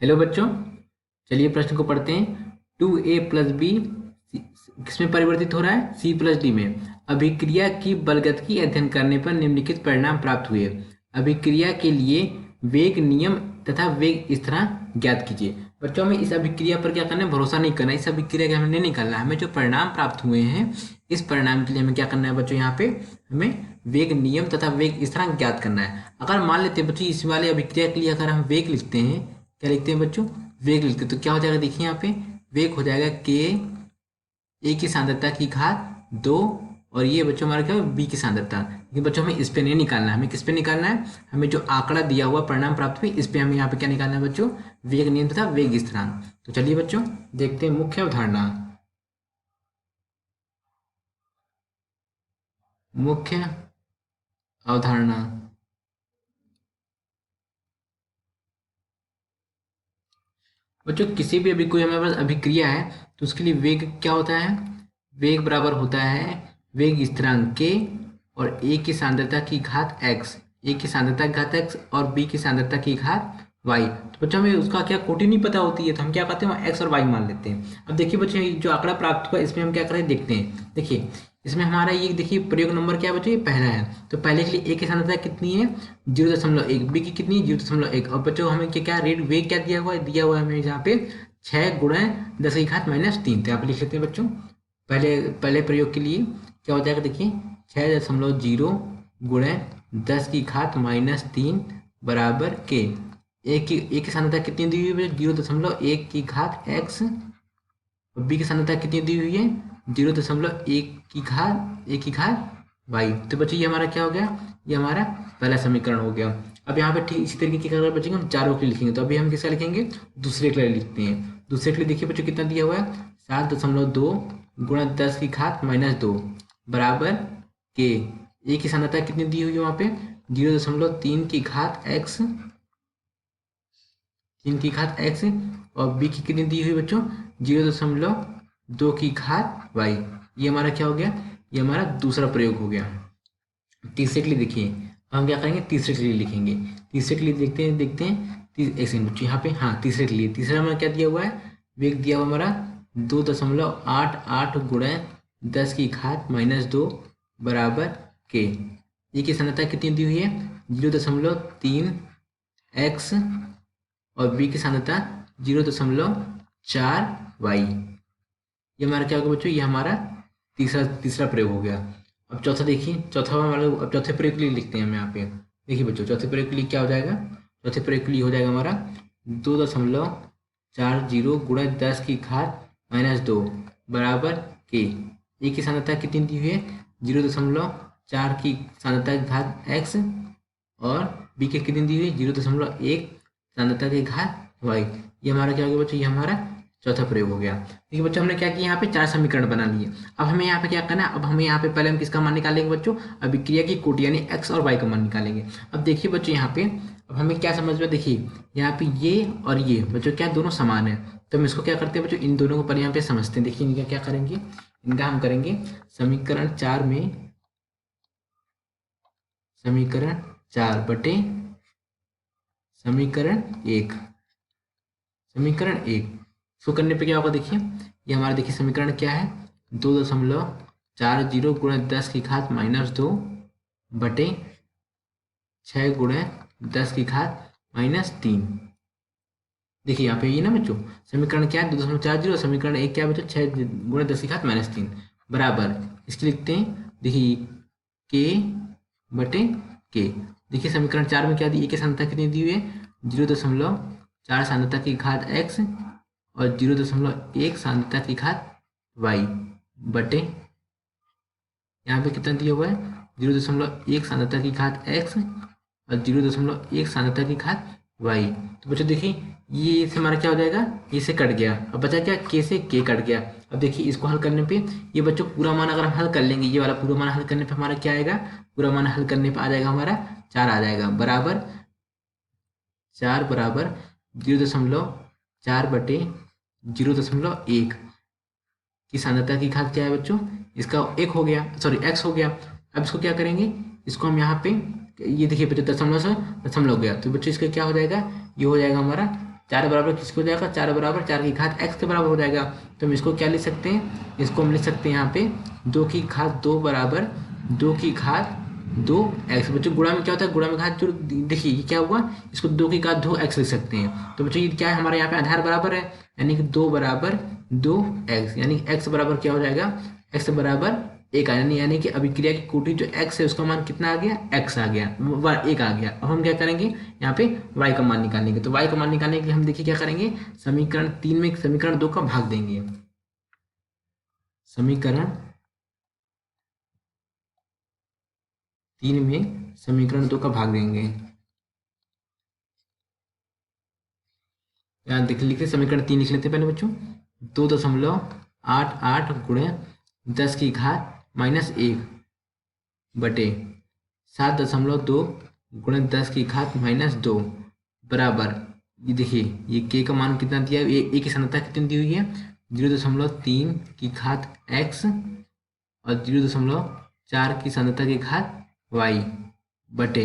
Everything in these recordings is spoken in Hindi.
हेलो बच्चों, चलिए प्रश्न को पढ़ते हैं। 2a+b किसमें परिवर्तित हो रहा है? c+d में। अभिक्रिया की बलगतिकी अध्ययन करने पर निम्नलिखित परिणाम प्राप्त हुए। अभिक्रिया के लिए वेग नियम तथा वेग स्थिरांक ज्ञात कीजिए। बच्चों, हमें इस अभिक्रिया पर क्या करना है? भरोसा नहीं करना है। इस अभिक्रिया के हमें नहीं निकालना है। हमें जो परिणाम प्राप्त हुए हैं, इस परिणाम के लिए हमें क्या करना है बच्चों? यहाँ पे हमें वेग नियम तथा वेग स्थिरांक ज्ञात करना है। अगर मान लेते हैं बच्चों, इस वाले अभिक्रिया के लिए अगर हम वेग लिखते हैं, क्या लिखते हैं बच्चों? वेग लिखते हैं, तो क्या हो जाएगा? देखिए यहाँ पे वेग हो जाएगा के ए की सांद्रता की घात 2, और ये बच्चों हमारा क्या है? बी की सांद्रता। लेकिन बच्चों हमें इस पे नहीं निकालना है। हमें किस पे निकालना है? हमें जो आंकड़ा दिया हुआ परिणाम प्राप्त हुई, इस पे हमें यहाँ पे क्या निकालना है बच्चों? वेग नियम तथा वेग स्थिरांक। तो चलिए बच्चों देखते हैं मुख्य अवधारणा। मुख्य अवधारणा। बच्चों किसी भी अभी कोई हमारे पास अभिक्रिया है, तो उसके लिए वेग क्या होता है? वेग बराबर होता है वेग स्थिरांक के और ए की सांद्रता की घात x। ए की सांद्रता की घात x और बी की सांद्रता की घात y। तो बच्चों हमें उसका क्या कोटि नहीं पता होती है, तो हम क्या करते हैं? x और y मान लेते हैं। अब देखिए बच्चों, जो आंकड़ा प्राप्त हुआ इसमें हम क्या करें देखते हैं। देखिए इसमें हमारा ये देखिए प्रयोग नंबर क्या है बच्चों? ये पहला है। तो पहले के लिए ए की सांद्रता कितनी है? 0.1। बी की कितनी है? 0.1। और बच्चों हमें क्या क्या रेट वेग क्या दिया हुआ है? दिया हुआ है हमें यहाँ पे 6 गुणा 10 की घात -3। तो यहाँ पे लिख लेते हैं बच्चों। पहले पहले प्रयोग के लिए क्या हो जाएगा? देखिए 6.0 गुणा 10 की घात -3 बराबर के। एक की सांद्रता कितनी दी हुई है? 0.1 की घात x। और बी की सांद्रता कितनी दी हुई है? 0.1 की घात वाई। तो बच्चों ये हमारा क्या हो गया? ये हमारा पहला समीकरण हो गया। अब यहाँ पे ठीक इसी तरीके की अगर बच्चों हम चारों के लिए लिखेंगे, तो अभी हम किसका लिखेंगे? दूसरे के लिए लिखते हैं। दूसरे के लिए देखिए बच्चों कितना दिया हुआ है? 7.2 गुणा 10 की घात -2 बराबर के। ए की सांद्रता कितनी दी हुई है वहाँ पे? 0.3 की घात x, 3 की घात x। और बी की कितनी दी हुई बच्चों? 0.2 की घात y। ये हमारा क्या हो गया? ये हमारा दूसरा प्रयोग हो गया। तीसरे के लिए देखिए, हम क्या करेंगे? तीसरे के लिए लिखेंगे। तीसरे के लिए देखते हैं एक सेकंड बच्चों, यहाँ पे हाँ तीसरे के लिए। तीसरा हमारा क्या दिया हुआ है? वेग दिया हुआ हमारा 2.88 गुणा 10 की घात -2 बराबर के। ए की सांद्रता कितनी दी हुई है? 0.3 x। और बी की सांद्रता 0.4 y। ये हमारा क्या होगा बच्चों? ये हमारा तीसरा तीसरा प्रयोग हो गया। अब चौथा देखिए, चौथा हमारा अब चौथे प्रयोग के लिए लिखते हैं हम यहाँ पे। देखिए बच्चों चौथे प्रयोग के लिए क्या हो जाएगा? चौथे प्रयोग के लिए हो जाएगा हमारा 2.40 गुणा 10 की घात -2 बराबर के। ए की सांद्रता कितनी दी हुई है? 0.4 की सांद्रता की घात x। और बी की कितनी दी हुई है? 0.1 सांद्रता की घात y। ये हमारा क्या हो गया बच्चों? ये हमारा चौथा प्रयोग हो गया। ठीक है बच्चों, हमने क्या किया? यहाँ पे 4 समीकरण बना लिए। अब हमें यहाँ पे क्या करना है? अब हमें यहाँ पे पहले हम किसका मान निकालेंगे बच्चों? अभिक्रिया की कोटि यानी x और y का मान निकालेंगे। अब देखिए बच्चों यहाँ पे अब हमें क्या समझ में? देखिए यहाँ पे ये और ये बच्चों क्या दोनों समान है। तो हम इसको क्या करते हैं बच्चों? इन दोनों को पहले यहाँ पे समझते हैं। देखिए इनका क्या करेंगे? इनका हम करेंगे समीकरण 4 में समीकरण 4 बटे समीकरण 1। समीकरण 1 इसको करने पे क्या होगा? देखिए ये हमारा देखिए समीकरण क्या है? 2.40 गुणा 10 की घात -2 बटे 6 गुणा 10 की घात -3। देखिए यहाँ पे ये ना बच्चों समीकरण क्या है? 2.40। समीकरण 1 क्या है बच्चों? 6 गुणा 10 की घात -3 बराबर इसके लिखते हैं। देखिए के बटे के। देखिए समीकरण 4 में क्या दी? ए की सांद्रता कितनी दी हुई है? 0.4 सांद्रता की घात x और 0.1 सांद्रता की घात y बटे यहाँ पे कितना दिया हुआ है? 0.1 सांद्रता की घात x और 0.1 सांद्रता की घात y। तो बच्चों देखिए ये से हमारा क्या हो जाएगा? ये से कट गया। अब बचा क्या? के से के कट गया। अब देखिए इसको हल करने पे ये बच्चों पूरा मान अगर हम हल कर लेंगे, ये वाला पूरा मान हल करने पे हमारा क्या आएगा? पूरा मान हल करने पे आ जाएगा हमारा 4 आ जाएगा बराबर 4 बराबर 0.4 बटे 0.1 की सांद्रता की घात क्या है बच्चों? इसका 1 हो गया, सॉरी x हो गया। अब इसको क्या करेंगे? इसको हम यहाँ पे ये देखिए बच्चों दशमलव से दशमलव गया, तो बच्चों इसका क्या हो जाएगा? ये हो जाएगा हमारा 4 बराबर किसको हो जाएगा, 4 बराबर 4 की घात x के बराबर हो जाएगा। तो हम इसको क्या लिख सकते हैं, इसको हम लिख सकते हैं यहाँ पे 2 की घात 2 बराबर 2 की घात 2x। बच्चों गुणा में क्या होता है, गुणा में घात जो, देखिए ये क्या हुआ, इसको 2 की घात 2x लिख सकते हैं। तो बच्चों ये क्या है, हमारे यहाँ पे आधार बराबर है, यानी कि 2 बराबर 2x, यानी x बराबर क्या हो जाएगा, x बराबर 1 आ, यानी कि अभिक्रिया की कोटि जो x है उसका मान कितना आ गया, x आ गया, 1 आ गया। अब हम क्या करेंगे, यहाँ पे y का मान निकालेंगे। तो y का मान निकालने के लिए हम देखिए क्या करेंगे, समीकरण 3 में समीकरण 2 का भाग देंगे। समीकरण 3 में समीकरण 2 का भाग देंगे। यहाँ देख लिखते समीकरण 3 लिख लेते हैं पहले बच्चों, 2.88 गुणे 10 की घात -1 बटे 7.2 गुणे 10 की घात -2 बराबर, ये देखिए ये k का मान कितना दिया है, ये a की सांद्रता कितनी दी हुई है, 0.3 की घात x और 0.4 की सांद्रता की घात y बटे,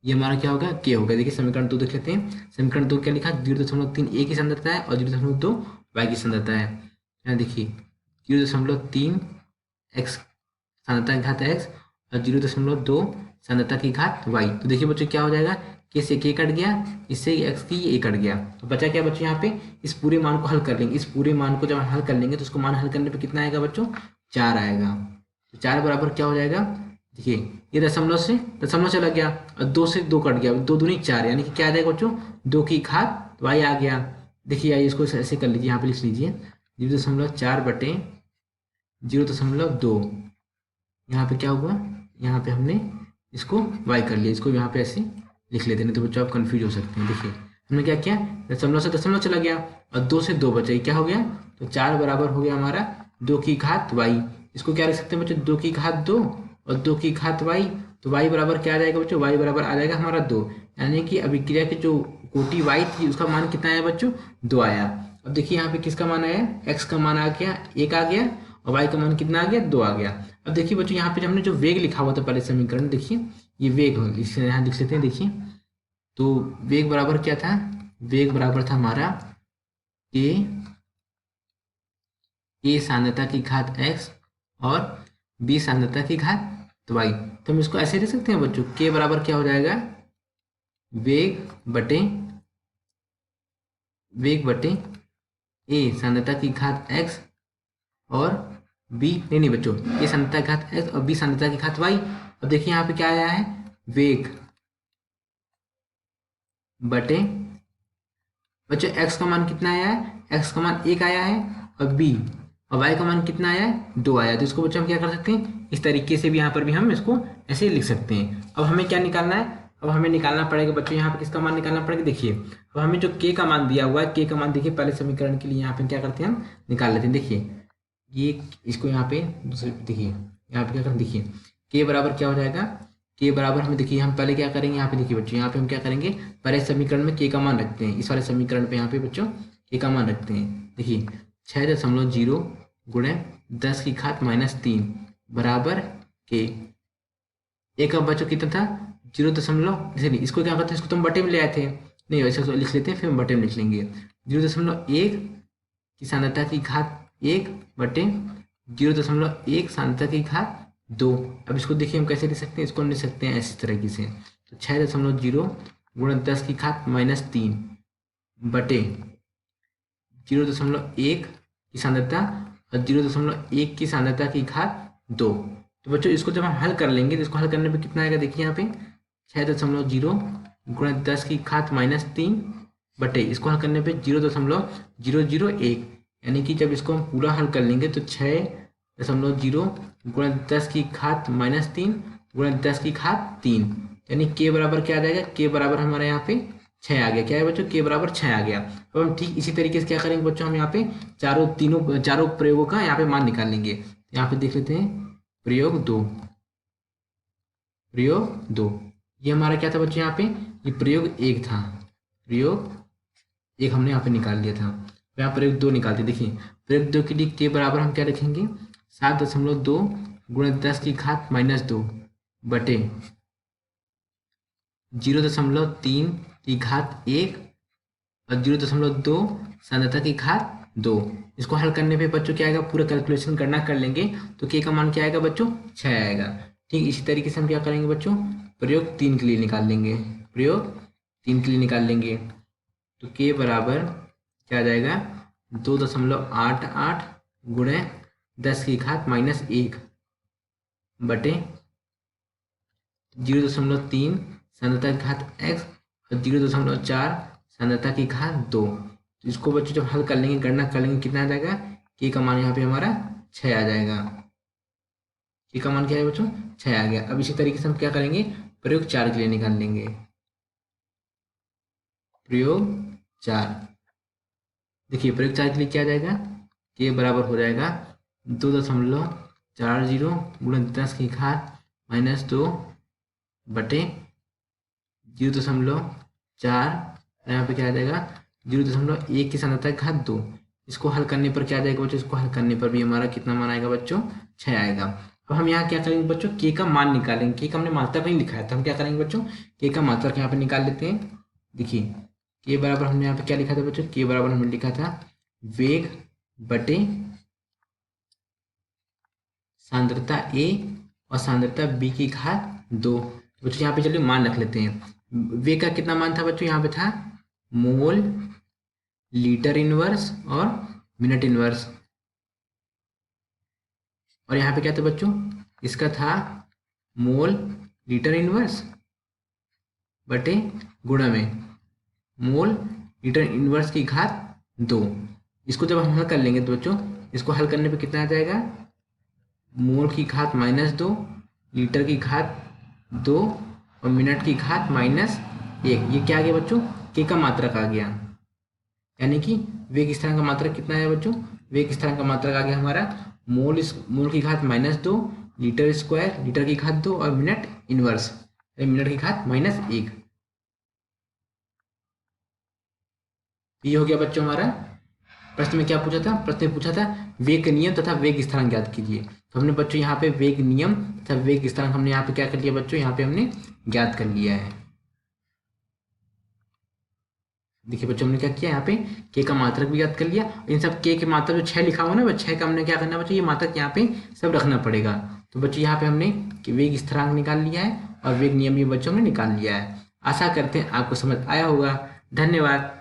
ये हमारा क्या होगा, k होगा। देखिए समीकरण 2 देख लेते हैं, समीकरण 2 क्या लिखा, 0.3 a की सांद्रता है और 0.2 y की सांद्रता है। यहाँ देखिए 0.3 x सांद्रता की घात x और 0.2 सांद्रता की घात y। तो देखिए बच्चों क्या हो जाएगा, k से k कट गया, इससे x की a कट गया, तो बचा क्या बच्चों, यहाँ पे इस पूरे मान को हल कर लेंगे। इस पूरे मान को जब हम हल कर लेंगे तो उसको मान हल करने पे कितना आएगा बच्चों, 4 आएगा। तो 4 बराबर क्या हो जाएगा, देखिए ये दशमलव से लग गया और 2 से 2 कट गया, 2 दूनी 4, यानी कि क्या आ जाएगा बच्चों, 2 की घात y आ गया। देखिए आइए इसको ऐसे कर लीजिए, यहाँ पे लिख लीजिए 0.4 बटे 0.2, यहाँ पे क्या हुआ, यहाँ पे हमने इसको y कर लिया, इसको यहाँ पे ऐसे लिख लेते हैं, तो बच्चों आप कंफ्यूज हो सकते हैं। देखिए हमने क्या किया, दशमलव से दशमलव चला गया और 2 से 2 बचा, क्या हो गया, तो 4 बराबर हो गया हमारा 2 की घात y। इसको क्या लिख सकते हैं बच्चों, 2 की घात 2 और 2 की घात y। तो y बराबर क्या आ जाएगा बच्चों, y बराबर आ जाएगा हमारा 2, यानी कि अभिक्रिया की जो कोटि y थी उसका मान कितना आया बच्चों, 2 आया। अब देखिए यहाँ पे किसका मान आया, x का मान आ गया 1 आ गया और y का मान कितना आ गया, 2 आ गया। अब देखिए बच्चों यहाँ पे हमने जो वेग लिखा हुआ था पहले समीकरण, देखिए ये वेग यहाँ लिख लेते हैं। देखिए तो वेग बराबर क्या था, वेग बराबर था हमारा a सांद्रता की घात x और b सांद्रता की घात y। तो हम इसको ऐसे लिख सकते हैं बच्चों, k बराबर क्या हो जाएगा, वेग बटे a सांद्रता की घात x और b, नहीं बच्चों, a सांद्रता की घात x और b सांद्रता की घात y। अब देखिए यहाँ पे क्या आया है, वेग बटे, बच्चों x का मान कितना आया है, x का मान 1 आया है और b और y का मान कितना आया है, 2 आया है। तो इसको बच्चों हम क्या कर सकते हैं, इस तरीके से भी यहाँ पर भी हम इसको ऐसे लिख सकते हैं। अब हमें क्या निकालना है, अब हमें निकालना पड़ेगा बच्चों, यहाँ पे किसका मान निकालना पड़ेगा, देखिए अब हमें जो k का मान दिया हुआ है, k का मान देखिए पहले समीकरण के लिए यहाँ पे क्या करते हैं, हम निकाल लेते हैं। देखिए ये इसको यहाँ पे दूसरे, देखिए यहाँ पे क्या करें, देखिए k बराबर क्या हो जाएगा, k बराबर हमें देखिए हम पहले क्या करेंगे, यहाँ पे देखिए बच्चों, यहाँ पे हम क्या करेंगे, पहले समीकरण में k का मान रखते हैं, इस वाले समीकरण पे यहाँ पे बच्चों k का मान रखते हैं। देखिए 6.0 गुणे 10 की घात -3 बराबर k, एक अब बच्चों कितना था, 0. इसको क्या करते हैं, इसको तो हम बटे में ले आए थे, नहीं वैसे तो लिख लेते हैं, फिर हम बटे में लिख लेंगे 0.1 की सांद्रता की घात 1 बटे 0.1 सांद्रता की घात 2। अब इसको देखिए हम कैसे लिख सकते हैं, इसको हम लिख सकते हैं ऐसी तरीके से, तो 6.0 गुणा 10 की घात -3 बटे 0.1 की सांद्रता और 0.1 की सांद्रता की घात 2। तो बच्चों इसको जब हम हल कर लेंगे तो इसको हल करने पे कितना आएगा, देखिए यहाँ पे 6.0 गुणा 10 की घात -3 बटे, इसको हल करने पे 0.001, यानी कि जब इसको हम पूरा हल कर लेंगे तो 6.0 गुणा 10 की घात -3 गुणा 10 की घात 3, यानी k बराबर क्या आ जाएगा, k बराबर हमारे यहाँ पे 6 आ गया। क्या है बच्चों, k बराबर 6 आ गया। अब हम ठीक इसी तरीके से क्या करेंगे बच्चों, हम यहाँ पे चारों प्रयोगों का यहाँ पे मान निकाल लेंगे। यहाँ पे देख लेते हैं, प्रयोग 2, ये हमारा क्या था बच्चों, यहाँ पे ये प्रयोग 1 था, प्रयोग 1 हमने यहाँ पे निकाल लिया था, तो यहाँ प्रयोग 2 निकालते। देखिए प्रयोग 2 के लिए k बराबर हम क्या रखेंगे, 7.2 गुणा 10 की घात -2 बटे 0.3 की घात 1 और 0.2 सांद्रता की घात 2। इसको हल करने पे बच्चों क्या आएगा, पूरा कैलकुलेशन करना कर लेंगे तो के का मान क्या आएगा बच्चों, 6 आएगा। ठीक इसी तरीके से हम क्या करेंगे बच्चों, प्रयोग 3 के लिए निकाल लेंगे, प्रयोग 3 के लिए निकाल लेंगे। तो के बराबर क्या आ जाएगा, 2.88 गुणे 10 की घात -1 बटे 0.3 सांद्रता की घात x और 0.4 सांद्रता की घात 2। तो इसको बच्चों जब हल कर लेंगे, गणना कर लेंगे, कितना आ जाएगा, के का मान यहाँ पे हमारा 6 आ जाएगा। के का मान क्या है बच्चों, 6 आ गया। अब इसी तरीके से हम क्या करेंगे, प्रयोग 4 के लिए निकाल लेंगे, प्रयोग 4। देखिए प्रयोग 4 के लिए क्या आ जाएगा, के बराबर हो जाएगा 2.40 गुणा 10 की घात -2 बटे 0.4, यहाँ पे क्या आ जाएगा 0.1 की सांद्रता की घात 2। इसको हल करने पर क्या आ जाएगा बच्चों, इसको हल करने पर भी हमारा कितना मान आएगा बच्चों, 6 आएगा। अब हम यहाँ क्या करेंगे बच्चों, के का मान निकालेंगे। के का हमने मात्रक नहीं लिखा है, तो हम क्या करेंगे बच्चों, के का मात्रक यहाँ पे निकाल लेते हैं। देखिए के बराबर हमने यहाँ पे क्या लिखा था बच्चों, के बराबर हमने लिखा था वेग बटे सांद्रता ए और सांद्रता बी की घात 2। बच्चों यहाँ पे चलिए मान रख लेते हैं। वेग का कितना मान था बच्चों, यहाँ पे था मोल, लीटर इनवर्स और मिनट इनवर्स। और यहाँ पे क्या था बच्चों, इसका था मोल लीटर इनवर्स बटे गुणा में मोल लीटर इनवर्स की घात 2। इसको जब हम हल कर लेंगे तो बच्चों इसको हल करने पे कितना आ जाएगा, मोल की घात -2, लीटर की घात 2 और मिनट की घात -1। ये क्या आ गया बच्चों, के का मात्रक आ गया। यानी कि वेग स्थिरांक का मात्रक कितना है बच्चों, वेग स्थिरांक का मात्रक आ गया हमारा मोल की घात -2, लीटर स्क्वायर लीटर की घात 2 और मिनट इनवर्स मिनट की घात -1। ये हो गया बच्चों हमारा। प्रश्न में क्या पूछा था, प्रश्न में पूछा था वेग नियम तथा वेग स्थिरांक ज्ञात कीजिए। तो हमने बच्चों यहाँ पे वेग नियम तथा वेग स्थिरांक हमने यहाँ पे क्या कर लिया बच्चों, यहाँ पे हमने ज्ञात कर लिया है। देखिए बच्चों हमने क्या किया, यहाँ पे के का मात्रक भी ज्ञात कर लिया। इन सब के मात्रक जो 6 लिखा हुआ ना, 6 का हमने क्या करना बच्चों, ये मात्रक यहाँ पे सब रखना पड़ेगा। तो बच्चों यहाँ पे हमने वेग स्थिरांक निकाल लिया है और वेग नियम भी बच्चों ने निकाल लिया है। आशा करते हैं आपको समझ आया होगा। धन्यवाद।